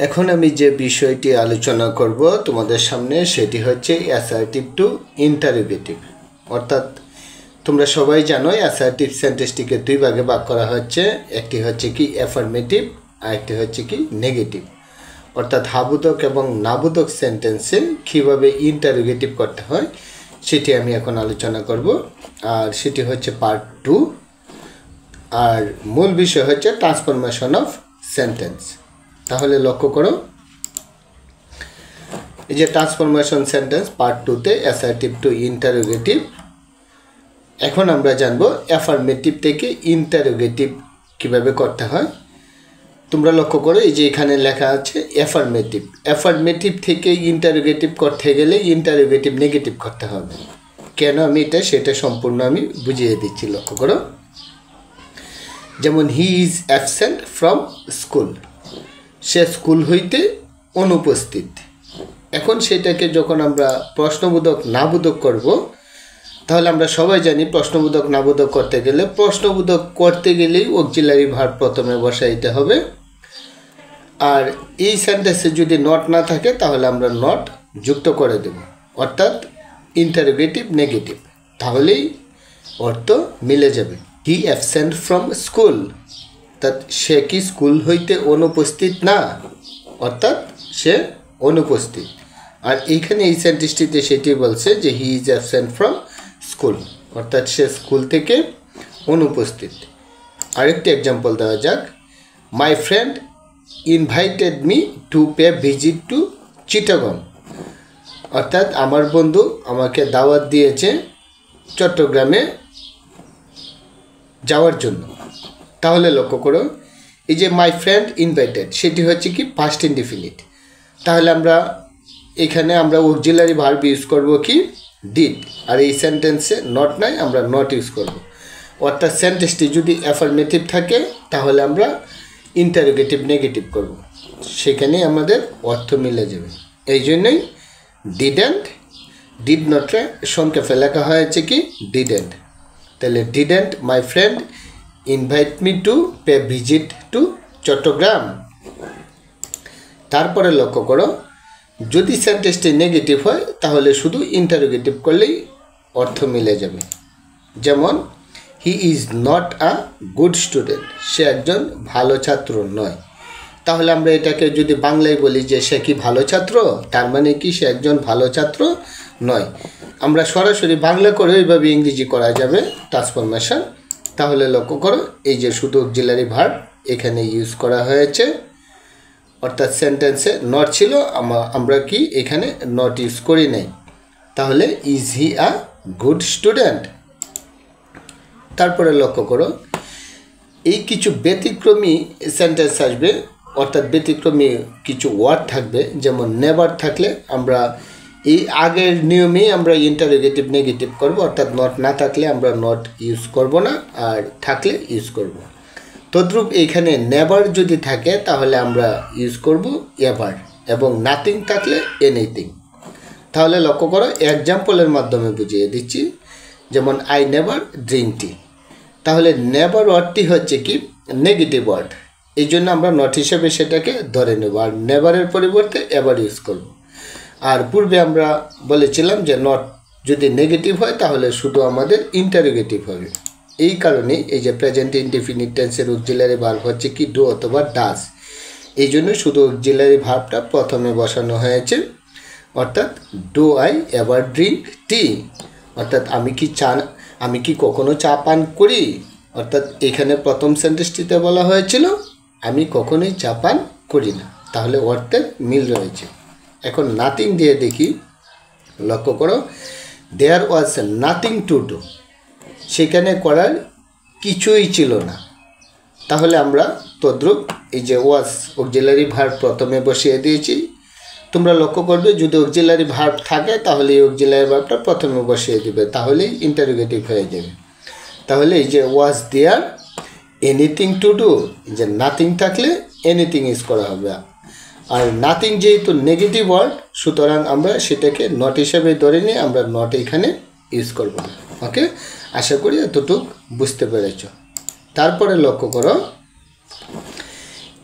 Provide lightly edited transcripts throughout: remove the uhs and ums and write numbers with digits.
এখন আমি যে বিষয়টি আলোচনা করব তোমাদের সামনে সেটি হচ্ছে অ্যাসার্টিভ টু ইন্টারোগেটিভ। অর্থাৎ তোমরা সবাই জানো অ্যাসার্টিভ সেন্টেন্সটিকে দুই ভাগে ভাগ করা হচ্ছে, একটি হচ্ছে কি অ্যাফার্মেটিভ আর একটি হচ্ছে কি নেগেটিভ। অর্থাৎ হাবোধক এবং নাবোধক সেন্টেন্সে কীভাবে ইন্টারোগেটিভ করতে হয় সেটি আমি এখন আলোচনা করব, আর সেটি হচ্ছে পার্ট 2। আর মূল বিষয় হচ্ছে ট্রান্সফরমেশন অফ সেন্টেন্স। তাহলে লক্ষ্য করো, এই যে ট্রান্সফরমেশন সেন্টেন্স পার্ট 2তে অ্যাসার্টিভ টু ইন্টারোগেটিভ। এখন আমরা জানবো অ্যাফার্মেটিভ থেকে ইন্টারোগেটিভ কিভাবে করতে হয়। তোমরা লক্ষ্য করো, এই যে এখানে লেখা আছে অ্যাফার্মেটিভ। অ্যাফার্মেটিভ থেকে ইন্টারোগেটিভ করতে গেলে ইন্টারোগেটিভ নেগেটিভ করতে হবে। কেন আমি সেটা সম্পূর্ণ আমি বুঝিয়ে দিচ্ছি। লক্ষ্য করো, যেমন he is absent from school, say school হইতে অনুপস্থিত। এখন সেটাকে যখন আমরা প্রশ্নবোধক নাবোধক করব, তাহলে আমরা সবাই জানি প্রশ্নবোধক নাবোধক করতে গেলে প্রশ্নবোধক করতে গেলেই অক্সিলারি ভার্ব প্রথমে বসাইতে হবে। আর এই সেন্টেন্সে যদি নট না থাকে তাহলে আমরা নট যুক্ত করে দেব, অর্থাৎ ইন্টারোগেটিভ নেগেটিভ, তাহলেই অর্থ মিলে যাবে। হি অ্যাবসেন্ট ফ্রম স্কুল, অর্থাৎ সে কি স্কুল হইতে অনুপস্থিত না, অর্থাৎ সে অনুপস্থিত। আর এইখানে এই সেন্টেন্সটিতে সেটি বলছে যে he is absent from school, অর্থাৎ সে স্কুল থেকে অনুপস্থিত। আরেকটি এক্সাম্পল দেওয়া যাক, my friend invited me to pay visit to Chittagong, অর্থাৎ আমার বন্ধু আমাকে দাওয়াত দিয়েছে চট্টগ্রামে যাওয়ার জন্য। তাহলে লক্ষ্য করো, এই যে মাই ফ্রেন্ড ইনভাইটেড সেটি হচ্ছে কি পাস্ট ইনডিফিনিট। তাহলে আমরা এখানে আমরা অক্সিলারি ভার্ব ইউজ করব কি ডিড, আর এই সেন্টেন্সে নট নাই, আমরা নট ইউজ করব। অর্থাৎ সেন্টেন্সটি যদি অ্যাফার্মেটিভ থাকে তাহলে আমরা ইন্টারোগেটিভ নেগেটিভ করব, সেখানে আমাদের অর্থ মিলে যাবে। এই জন্যই ডিডেন্ট, ডিড নটে সংক্ষেপে লেখা হয়েছে কি ডিডেন্ট। তাহলে didn't my friend invite me to pay visit to Chattogram. তারপরে লক্ষ্য করো, যদি সেন্টেন্সটি নেগেটিভ হয় তাহলে শুধু ইন্টারোগেটিভ করলেই অর্থ মিলে যাবে। যেমন he is not a good student, সে একজন ভালো ছাত্র নয়। তাহলে আমরা এটাকে যদি বাংলায় বলি যে সে কি ভালো ছাত্র, তার মানে কি সে একজন ভালো ছাত্র নয়। আমরা সরাসরি বাংলা করে এইভাবে ইংরেজি করা যাবে ট্রান্সফরমেশন। তাহলে লক্ষ্য করো, এই যে শুধু অক্সিলারি ভার্ব এখানে ইউজ করা হয়েছে, অর্থাৎ সেন্টেন্সে নট ছিল, আমরা কি এখানে নট ইউজ করি নাই। তাহলে is he a good student. তারপরে লক্ষ্য করো, এই কিছু ব্যতিক্রমী সেন্টেন্স আসবে, অর্থাৎ ব্যতিক্রমী কিছু ওয়ার্ড থাকবে। যেমন নেভার থাকলে আমরা এই আগের নিয়মেই আমরা ইন্টারোগেটিভ নেগেটিভ করব, অর্থাৎ নট না থাকলে আমরা নট ইউজ করব না, আর থাকলে ইউজ করব। তদ্রূপ এইখানে নেভার যদি থাকে তাহলে আমরা ইউজ করব এভার, এবং নাথিং থাকলে এনিথিং। তাহলে লক্ষ্য করো, এক্সাম্পলের মাধ্যমে বুঝিয়ে দিচ্ছি। যেমন আই নেভার ড্রিঙ্ক টি, তাহলে নেভার ওয়ার্ডটি হচ্ছে কি নেগেটিভ ওয়ার্ড, এই জন্য আমরা নট হিসেবে সেটাকে ধরে নেব, আর নেভারের পরিবর্তে এভার ইউজ করব। আর পূর্বে আমরা বলেছিলাম যে নট যদি নেগেটিভ হয় তাহলে শুধু আমাদের ইন্টারোগেটিভ হবে। এই কারণে এই যে প্রেজেন্ট ইনডিফিনিট টেন্সের অক্সিলারি ভার্ব হচ্ছে কি ডু অথবা ডাজ, এই জন্য শুধু অক্সিলারি ভার্বটা প্রথমে বসানো হয়েছে। অর্থাৎ do I ever drink tea, অর্থাৎ আমি কি কখনো চা পান করি, অর্থাৎ এখানে প্রথম সেন্টেন্সটিতে বলা হয়েছিল আমি কখনোই চা পান করি না, তাহলে অর্থের মিল রয়েছে। এখন নাথিং দিয়ে দেখি, লক্ষ্য করো, দেয়ার ওয়াজ নাথিং টু ডু, সেখানে করার কিছুই ছিল না। তাহলে আমরা তদ্রূপ এই যে ওয়াজ অক্সিলারি ভার্ব প্রথমে বসিয়ে দিয়েছি। তোমরা লক্ষ্য করবে যদি অক্সিলারি ভার্ব থাকে তাহলে এই অক্সিলারি ভার্বটা প্রথমে বসিয়ে দিবে, তাহলেই ইন্টারোগেটিভ হয়ে যাবে। তাহলে এই যে ওয়াজ দেয়ার এনিথিং টু ডু, যে নাথিং থাকলে এনিথিং ইউজ করা হবে। আর নাথিং যেহেতু নেগেটিভ ওয়ার্ড, সুতরাং আমরা সেটাকে নট হিসেবে ধরে নিয়ে আমরা নট এখানে ইউজ করব না। ওকে, আশা করি এতটুকু বুঝতে পেরেছ। তারপরে লক্ষ্য করো,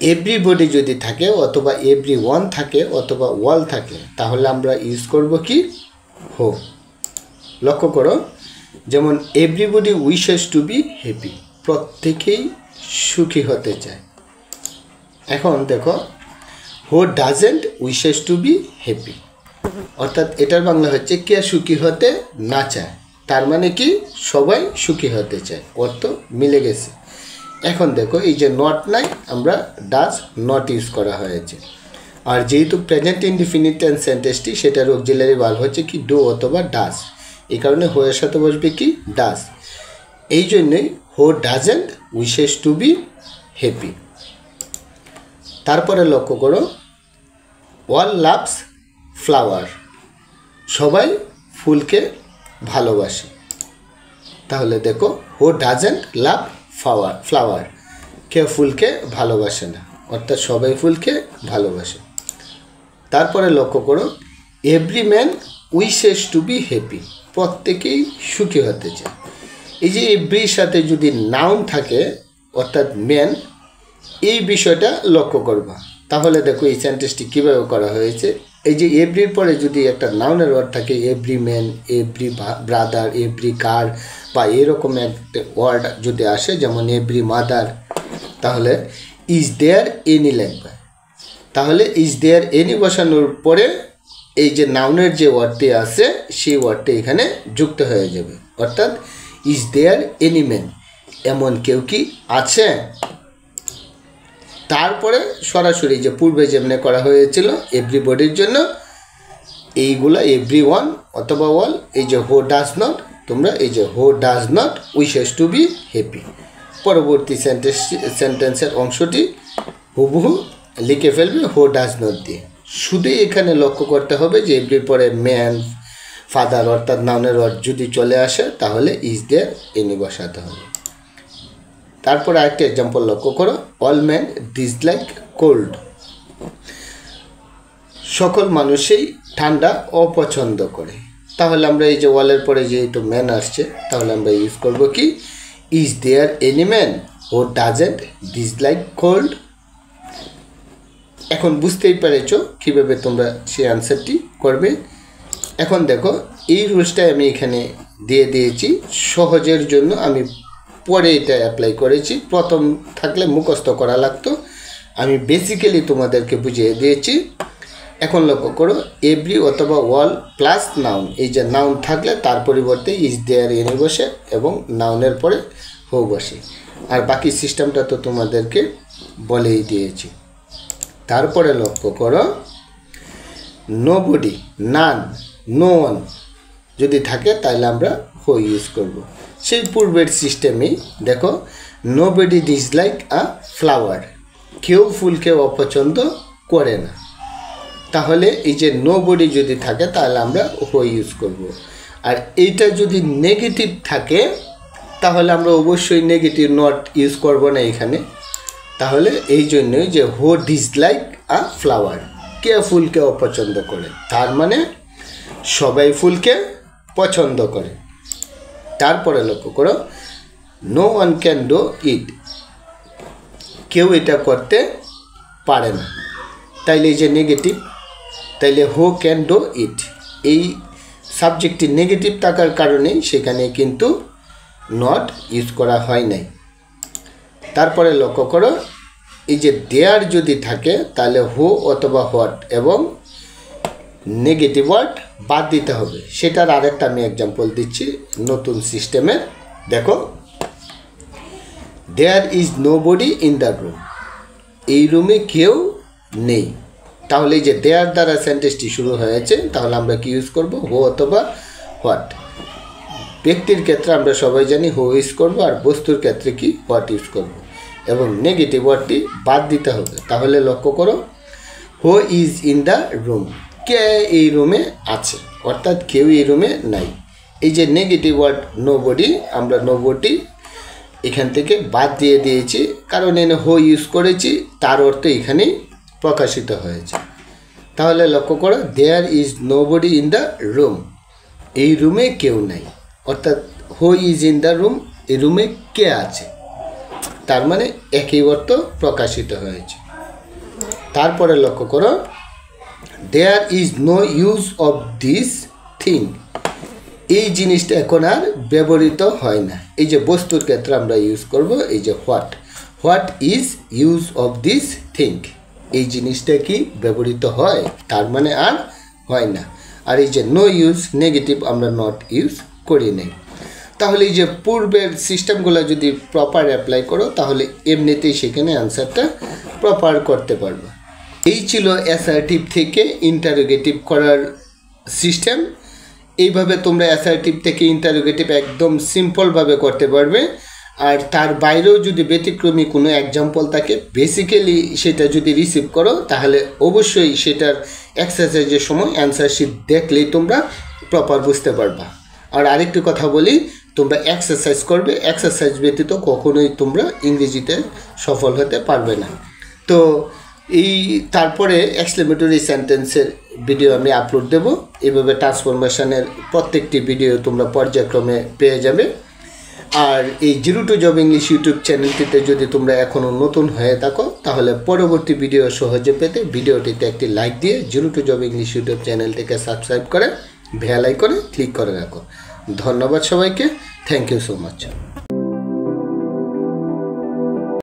এভরিবডি যদি থাকে অথবা এভরিওয়ান থাকে অথবা ওয়াল থাকে তাহলে আমরা ইউজ করব কি হো। লক্ষ্য করো, যেমন everybody wishes to be happy, প্রত্যেকেই সুখী হতে চায়। এখন দেখো, who doesn't wishes to be happy, অর্থাৎ এটার বাংলা হচ্ছে কে সুখী হতে না চায়। তার মানে কি সবাই সুখী হতে চায়, অর্থ মিলে গেছে। এখন দেখো এই যে নট নাই, আমরা ডাজ নট ইউজ করা হয়েছে। আর যেহেতু প্রেজেন্ট ইনডিফিনিট টেন্স সেন্টেন্সটি সেটার অক্সিলারি ভার্ব হচ্ছে কি ডু অথবা ডাজ, এই কারণে হো এর সাথে বসবে কি ডাজ। এই জন্যই হো doesn't wishes to be happy. তারপরে লক্ষ্য করো, অল লাভস ফ্লাওয়ার, সবাই ফুলকে ভালোবাসে। তাহলে দেখো হো ডাজেন্ট লাভ ফ্লাওয়ার, কেউ ফুলকে ভালোবাসে না, অর্থাৎ সবাই ফুলকে ভালোবাসে। তারপরে লক্ষ্য করো, every man wishes to be happy, প্রত্যেকেই সুখী হতে চায়। এই যে এভরির সাথে যদি নাউন থাকে অর্থাৎ ম্যান, এই বিষয়টা লক্ষ্য করবা। তাহলে দেখো এই সেন্টেন্সটি কীভাবে করা হয়েছে। এই যে এভরির পরে যদি একটা নাউনের ওয়ার্ড থাকে, every man, every brother, every car বা এরকম একটা ওয়ার্ড যদি আসে, যেমন এভরি মাদার, তাহলে ইজ দেয়ার এনি লাগবে। তাহলে ইজ দেয়ার এনি বসানোর পরে এই যে নাউনের যে ওয়ার্ডটি আছে সেই ওয়ার্ডটি এখানে যুক্ত হয়ে যাবে, অর্থাৎ ইজ দেয়ার এনি ম্যান, এমন কেউ কি আছে। তারপরে সরাসরি যে পূর্বে যেমনি করা হয়েছিল এভরিবডির জন্য, এইগুলা এভরি ওয়ান অথবা ওয়াল, এই যে হো ডাজ নট, তোমরা এই যে হো does not wishes to be happy, পরবর্তী সেন্টেন্সের অংশটি হুবহু লিখে ফেলবে হো ডাজ নট দিয়ে। শুধু এখানে লক্ষ্য করতে হবে যে এভরির পরে ম্যান, ফাদার অর্থাৎ নাউনের ওয়ার্ড যদি চলে আসে তাহলে ইজ দেয়ার এনি বসাতে হবে। তারপর আরেকটা এক্সাম্পল লক্ষ্য করো, অল ম্যান ডিসলাইক কোল্ড, সকল মানুষই ঠান্ডা অপছন্দ করে। তাহলে আমরা এই যে ওয়ালের পরে যেহেতু ম্যান আসছে, তাহলে আমরা ইউজ করব কি is there any man who doesn't dislike cold. এখন বুঝতেই পেরেছ কীভাবে তোমরা সেই আনসারটি করবে। এখন দেখো এই রুলসটা আমি এখানে দিয়ে দিয়েছি সহজের জন্য, আমি পরে এটা অ্যাপ্লাই করেছি। প্রথম থাকলে মুখস্থ করা লাগতো, আমি বেসিক্যালি তোমাদেরকে বুঝিয়ে দিয়েছি। এখন লক্ষ্য করো, এভরি অথবা ওয়াল প্লাস নাউন, এই যে নাউন থাকলে তার পরিবর্তে ইজ দেয়ার এনি বসে এবং নাউনের পরে হো বসে। আর বাকি সিস্টেমটা তো তোমাদেরকে বলেই দিয়েছি। তারপরে লক্ষ্য করো, নোবডি, নান, নো ওয়ান যদি থাকে তাহলে আমরা হো ইউজ করব। সেই পূর্বের সিস্টেমেই দেখো, নোবডি ডিসলাইক আ ফ্লাওয়ার, কেউ ফুলকে অপছন্দ করে না। তাহলে এই যে নোবডি যদি থাকে তাহলে আমরা হো ইউজ করব। আর এইটা যদি নেগেটিভ থাকে তাহলে আমরা অবশ্যই নেগেটিভ নট ইউজ করব না এখানে। তাহলে এই জন্যই যে হো ডিসলাইক আ ফ্লাওয়ার, কে ফুলকে অপছন্দ করে, তার মানে সবাই ফুলকে পছন্দ করে। তারপরে লক্ষ্য করো, no one can do it, কেউ এটা করতে পারে না। তাইলে এই যে নেগেটিভ, তাইলে হু ক্যান ডু ইট, এই সাবজেক্টটি নেগেটিভ থাকার কারণেই সেখানে কিন্তু নট ইউজ করা হয় নাই। তারপরে লক্ষ্য করো, এই যে দেয়ার যদি থাকে তাহলে হু অথবা হোয়াট এবং নেগেটিভ ওয়ার্ড বাদ দিতে হবে। সেটার আরেকটা আমি এক্সাম্পল দিচ্ছি নতুন সিস্টেমের। দেখো, there is nobody in the room, এই রুমে কেউ নেই। তাহলে এই যে দেয়ার দ্বারা সেন্টেন্সটি শুরু হয়েছে, তাহলে আমরা কি ইউজ করব, হু অথবা হোয়াট। ব্যক্তির ক্ষেত্রে আমরা সবাই জানি হু ইউজ করব, আর বস্তুর ক্ষেত্রে কি হোয়াট ইউজ করব, এবং নেগেটিভ ওয়ার্ডটি বাদ দিতে হবে। তাহলে লক্ষ্য করো, who is in the room, কে এই রুমে আছে, অর্থাৎ কেউ এই রুমে নাই। এই যে নেগেটিভ ওয়ার্ড নোবডি, আমরা নোবডি এখান থেকে বাদ দিয়ে দিয়েছি, কারণ এনে হু ইউজ করেছি, তার অর্থ এখানেই প্রকাশিত হয়েছে। তাহলে লক্ষ্য করো, there is nobody in the room, এই রুমে কেউ নাই, অর্থাৎ who is in the room, এই রুমে কে আছে, তার মানে একই অর্থ প্রকাশিত হয়েছে। তারপরে লক্ষ্য করো, there is no use of this thing. এই জিনিসটা এখন আর ব্যবহৃত হয় না। এই যে বস্তুর ক্ষেত্রে আমরা ইউজ করব এই যে what is use of this thing. এই জিনিসটা কি ব্যবহৃত হয়, তার মানে আর হয় না। আর এই যে নো ইউজ নেগেটিভ, আমরা নট ইউজ করি নাই। তাহলে এই যে পূর্বের সিস্টেমগুলো যদি প্রপার অ্যাপ্লাই করো তাহলে এমনিতেই সেখানে অ্যান্সারটা প্রপার করতে পারবে। এই ছিল অ্যাসার্টিভ থেকে ইন্টারোগেটিভ করার সিস্টেম। এইভাবে তোমরা অ্যাসার্টিভ থেকে ইন্টারোগেটিভ একদম সিম্পলভাবে করতে পারবে। আর তার বাইরেও যদি ব্যতিক্রমী কোনো এক্সাম্পল থাকে, বেসিক্যালি সেটা যদি রিসিভ করো তাহলে অবশ্যই সেটার এক্সারসাইজের সময় অ্যান্সার শিট দেখলেই তোমরা প্রপার বুঝতে পারবা। আর আরেকটি কথা বলি, তোমরা এক্সারসাইজ করবে, এক্সারসাইজ ব্যতীত কখনোই তোমরা ইংরেজিতে সফল হতে পারবে না। তো এই তারপরে এক্সক্লেমেটরি সেন্টেন্সের ভিডিও আমি আপলোড দেব। এইভাবে ট্রান্সফরমেশনের প্রত্যেকটি ভিডিও তোমরা পর্যায়ক্রমে পেয়ে যাবে। আর এই zero to job English YouTube চ্যানেলটিতে যদি তোমরা এখনও নতুন হয়ে থাকো তাহলে পরবর্তী ভিডিও সহজে পেতে ভিডিওটিতে একটি লাইক দিয়ে zero to job English YouTube চ্যানেলটিকে সাবস্ক্রাইব করে বেল আইকনে ক্লিক করে রাখো। ধন্যবাদ সবাইকে, থ্যাংক ইউ সো মাচ।